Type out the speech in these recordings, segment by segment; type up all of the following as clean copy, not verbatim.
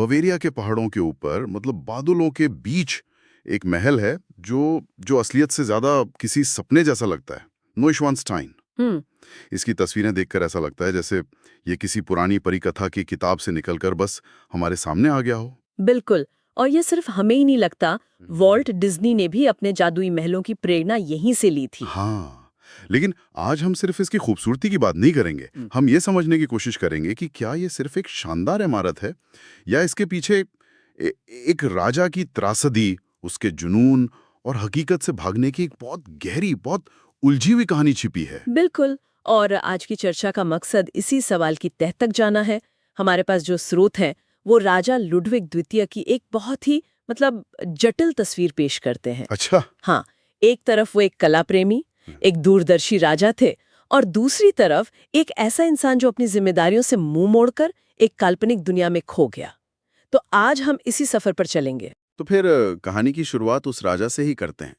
Bavaria के पहाड़ों के ऊपर मतलब बादलों के बीच एक महल है जो जो असलियत से ज्यादा किसी सपने जैसा लगता है। नोइश्वानस्टाइन। हम्म। इसकी तस्वीरें देखकर ऐसा लगता है जैसे ये किसी पुरानी परिकथा की किताब से निकलकर बस हमारे सामने आ गया हो। बिल्कुल। और ये सिर्फ हमें ही नहीं लगता, वॉल्ट डिज्नी ने भी अपने जादुई महलों की प्रेरणा यहीं से ली थी। हाँ, लेकिन आज हम सिर्फ इसकी खूबसूरती की बात नहीं करेंगे। हम ये समझने की कोशिश करेंगे कि क्या ये सिर्फ एक शानदार इमारत है या इसके पीछे एक राजा की त्रासदी, उसके जुनून और हकीकत से भागने की एक बहुत गहरी, बहुत उलझी हुई कहानी छिपी है। बिल्कुल। और आज की चर्चा का मकसद इसी सवाल की तह तक जाना है। हमारे पास जो स्रोत हैं वो राजा लुडविग द्वितीय की एक बहुत ही जटिल तस्वीर पेश करते हैं। अच्छा। हाँ, एक तरफ वो एक कला प्रेमी, एक दूरदर्शी राजा थे, और दूसरी तरफ एक ऐसा इंसान जो अपनी जिम्मेदारियों से मुंह मोड़कर एक काल्पनिक दुनिया में खो गया। तो आज हम इसी सफर पर चलेंगे। तो फिर कहानी की शुरुआत उस राजा से ही करते हैं।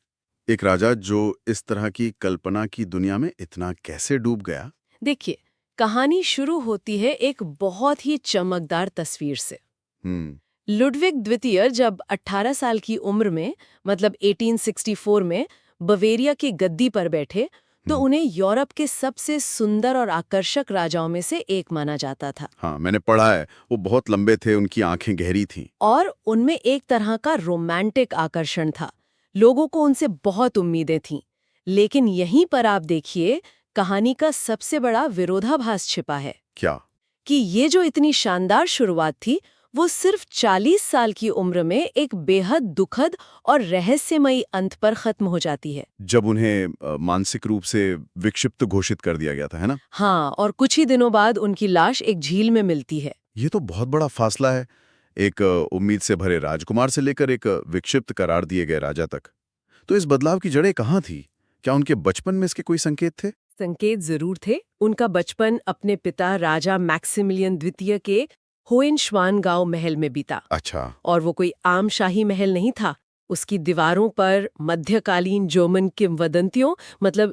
एक राजा जो इस तरह की कल्पना की दुनिया में इतना कैसे डूब गया? देखिए, कहानी शुरू होती है एक बहुत ही चमकदार तस्वीर से। हम्म। लुडविग द्वितीय जब 18 साल की उम्र में 1864 में बवेरिया की गद्दी पर बैठे तो उन्हें यूरोप के सबसे सुंदर और आकर्षक राजाओं में से एक माना जाता था। हाँ, मैंने पढ़ा है। वो बहुत लंबे थे, उनकी आंखें गहरी थीं। और उनमें एक तरह का रोमांटिक आकर्षण था। लोगों को उनसे बहुत उम्मीदें थीं। लेकिन यहीं पर आप देखिए, कहानी का सबसे बड़ा विरोधाभास छिपा है। क्या? कि ये जो इतनी शानदार शुरुआत थी, वो सिर्फ 40 साल की उम्र में एक बेहद दुखद और रहस्यमयी अंत पर खत्म हो जाती है। जब उन्हें मानसिक रूप से विक्षिप्त घोषित कर दिया गया था, है ना? हाँ, और कुछ ही दिनों बाद उनकी लाश एक झील में मिलती है। ये तो बहुत बड़ा फासला है। एक उम्मीद से भरे राजकुमार से लेकर एक विक्षिप्त करार दिए गए राजा तक। तो इस बदलाव की जड़ें कहाँ थी? क्या उनके बचपन में इसके कोई संकेत थे? संकेत जरूर थे। उनका बचपन अपने पिता राजा मैक्सिमिलियन द्वितीय के होएनश्वानगाओ महल में बीता। अच्छा। और वो कोई आम शाही महल नहीं था। उसकी दीवारों पर मध्यकालीन जर्मन किंवदंतियों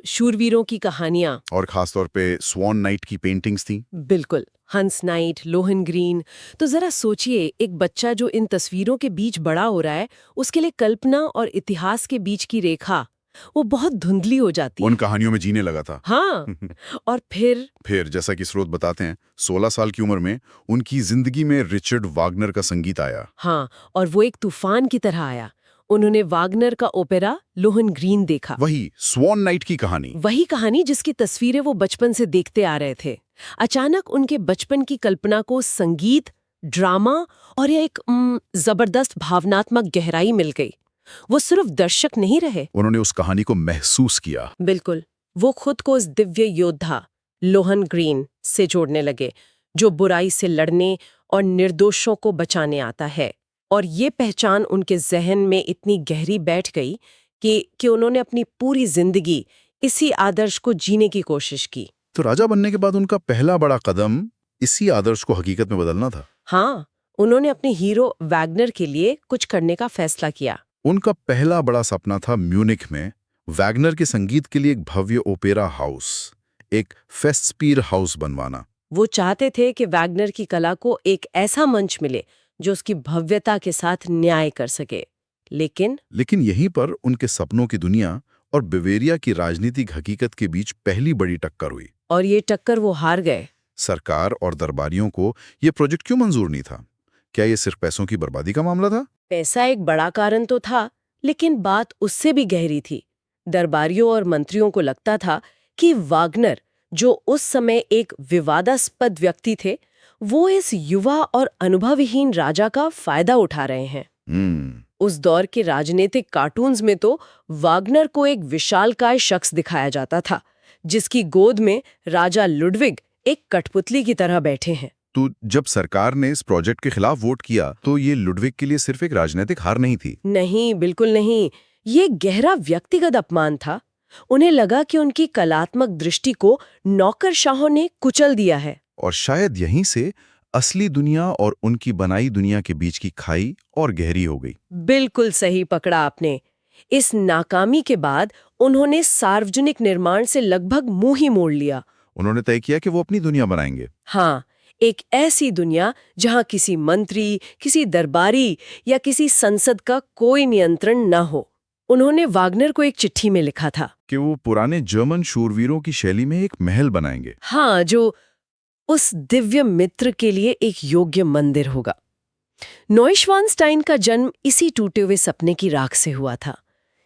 शूरवीरों की कहानियां। और खासतौर पे स्वॉन नाइट की पेंटिंग्स थी। बिल्कुल, हंस नाइट, लोहेनग्रीन। तो जरा सोचिए, एक बच्चा जो इन तस्वीरों के बीच बड़ा हो रहा है, उसके लिए कल्पना और इतिहास के बीच की रेखा वो बहुत धुंधली हो जाती उन है। कहानियों में जीने लगा था। हाँ। और फिर जैसा कि स्रोत बताते हैं, 16 साल की उम्र में उनकी जिंदगी में रिचर्ड वागनर का संगीत आया। हाँ, और वो एक तूफान की तरह आया। उन्होंने वागनर का ओपेरा लोहेनग्रीन देखा। वही स्वॉन नाइट की कहानी। वही कहानी जिसकी तस्वीरें वो बचपन से देखते आ रहे थे। अचानक उनके बचपन की कल्पना को संगीत, ड्रामा और एक जबरदस्त भावनात्मक गहराई मिल गई। वो सिर्फ दर्शक नहीं रहे, उन्होंने उस कहानी को महसूस किया। बिल्कुल, वो खुद को उस दिव्य योद्धा लोहेनग्रीन से जोड़ने लगे, जो बुराई से लड़ने और निर्दोषों को बचाने आता है। और ये पहचान उनके जहन में इतनी गहरी बैठ गई कि उन्होंने अपनी पूरी जिंदगी इसी आदर्श को जीने की कोशिश की। तो राजा बनने के बाद उनका पहला बड़ा कदम इसी आदर्श को हकीकत में बदलना था। हाँ, उन्होंने अपने हीरो वैगनर के लिए कुछ करने का फैसला किया। उनका पहला बड़ा सपना था म्यूनिख में वैगनर के संगीत के लिए एक भव्य ओपेरा हाउस, एक फेस्टस्पीर हाउस बनवाना। वो चाहते थे कि वैगनर की कला को एक ऐसा मंच मिले जो उसकी भव्यता के साथ न्याय कर सके। लेकिन यहीं पर उनके सपनों की दुनिया और बवेरिया की राजनीतिक हकीकत के बीच पहली बड़ी टक्कर हुई। और ये टक्कर वो हार गए। सरकार और दरबारियों को ये प्रोजेक्ट क्यों मंजूर नहीं था? क्या ये सिर्फ पैसों की बर्बादी का मामला था? पैसा एक बड़ा कारण तो था, लेकिन बात उससे भी गहरी थी। दरबारियों और मंत्रियों को लगता था कि वागनर, जो उस समय एक विवादास्पद व्यक्ति थे, वो इस युवा और अनुभवहीन राजा का फायदा उठा रहे हैं। उस दौर के राजनीतिक कार्टून्स में तो वागनर को एक विशालकाय शख्स दिखाया जाता था, जिसकी गोद में राजा लुडविग एक कठपुतली की तरह बैठे हैं। तो जब सरकार ने इस प्रोजेक्ट के खिलाफ वोट किया तो ये लुडविग के लिए सिर्फ एक राजनीतिक हार नहीं थी। नहीं, बिल्कुल नहीं। ये गहरा व्यक्तिगत अपमान था। उन्हें लगा कि उनकी कलात्मक दृष्टि को नौकरशाहों ने कुचल दिया है। और शायद यहीं से असली दुनिया और उनकी बनाई दुनिया के बीच की खाई और गहरी हो गई। बिल्कुल सही पकड़ा आपने। इस नाकामी के बाद उन्होंने सार्वजनिक निर्माण से लगभग मुंह ही मोड़ लिया। उन्होंने तय किया कि वो अपनी दुनिया बनाएंगे। हाँ, एक ऐसी दुनिया जहां किसी मंत्री, किसी दरबारी या किसी संसद का कोई नियंत्रण न हो। उन्होंने वागनर को एक चिट्ठी में लिखा था कि वो पुराने जर्मन शूरवीरों की शैली में एक महल बनाएंगे। हाँ, जो उस दिव्य मित्र के लिए एक योग्य मंदिर होगा। नॉइश्वानस्टाइन का जन्म इसी टूटे हुए सपने की राख से हुआ था।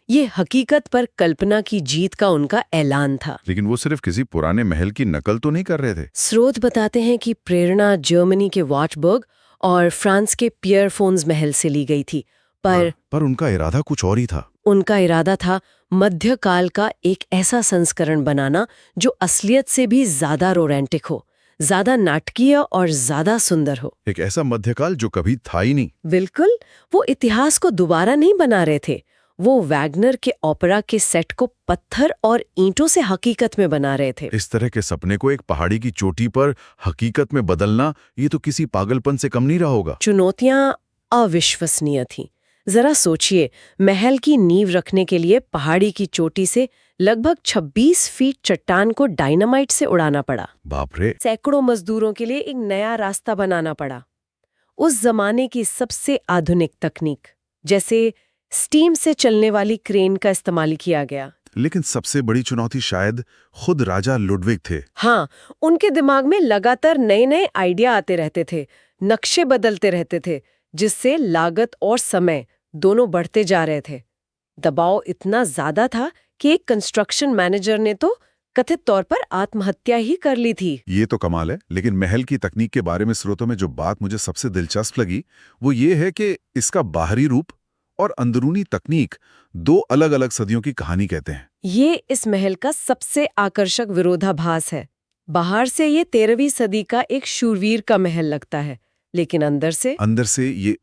ये हकीकत पर कल्पना की जीत का उनका ऐलान था। लेकिन वो सिर्फ किसी पुराने महल की नकल तो नहीं कर रहे थे। स्रोत बताते हैं कि प्रेरणा जर्मनी के वार्टबर्ग और फ्रांस के पियरफोन्स महल से ली गई थी, पर उनका इरादा कुछ और ही था। उनका इरादा था मध्यकाल का एक ऐसा संस्करण बनाना जो असलियत से भी ज्यादा रोमांटिक हो, ज्यादा नाटकीय और ज्यादा सुंदर हो। एक ऐसा मध्यकाल जो कभी था ही नहीं। बिल्कुल, वो इतिहास को दोबारा नहीं बना रहे थे, वो वैगनर के ओपेरा के सेट को पत्थर और ईंटों से हकीकत में बना रहे थे। इस तरह के सपने को एक पहाड़ी की चोटी पर हकीकत में बदलना, ये तो किसी पागलपन से कम नहीं रहा होगा। चुनौतियां अविश्वसनीय थीं। जरा सोचिए, महल की नींव रखने के लिए पहाड़ी की चोटी से लगभग 26 फीट चट्टान को डायनामाइट से उड़ाना पड़ा। बाप रे। सैकड़ों मजदूरों के लिए एक नया रास्ता बनाना पड़ा। उस जमाने की सबसे आधुनिक तकनीक, जैसे स्टीम से चलने वाली क्रेन का इस्तेमाल किया गया। लेकिन सबसे बड़ी चुनौती शायद खुद राजा लुडविग थे। हाँ, उनके दिमाग में लगातार नए नए आइडिया आते रहते थे, नक्शे बदलते रहते थे, जिससे लागत और समय दोनों बढ़ते जा रहे थे। दबाव इतना ज्यादा था कि एक कंस्ट्रक्शन मैनेजर ने तो कथित तौर पर आत्महत्या ही कर ली थी। ये तो कमाल है। लेकिन महल की तकनीक के बारे में स्रोतों में जो बात मुझे सबसे दिलचस्प लगी वो ये है कि इसका बाहरी रूप और अंदरूनी तकनीक दो अलग-अलग सदियों की कहानी कहते हैं। ये इस महल का सबसे आकर्षक विरोधाभास है। बाहर से ये 13वीं सदी का एक शूरवीर का महल लगता है, लेकिन अंदर से ये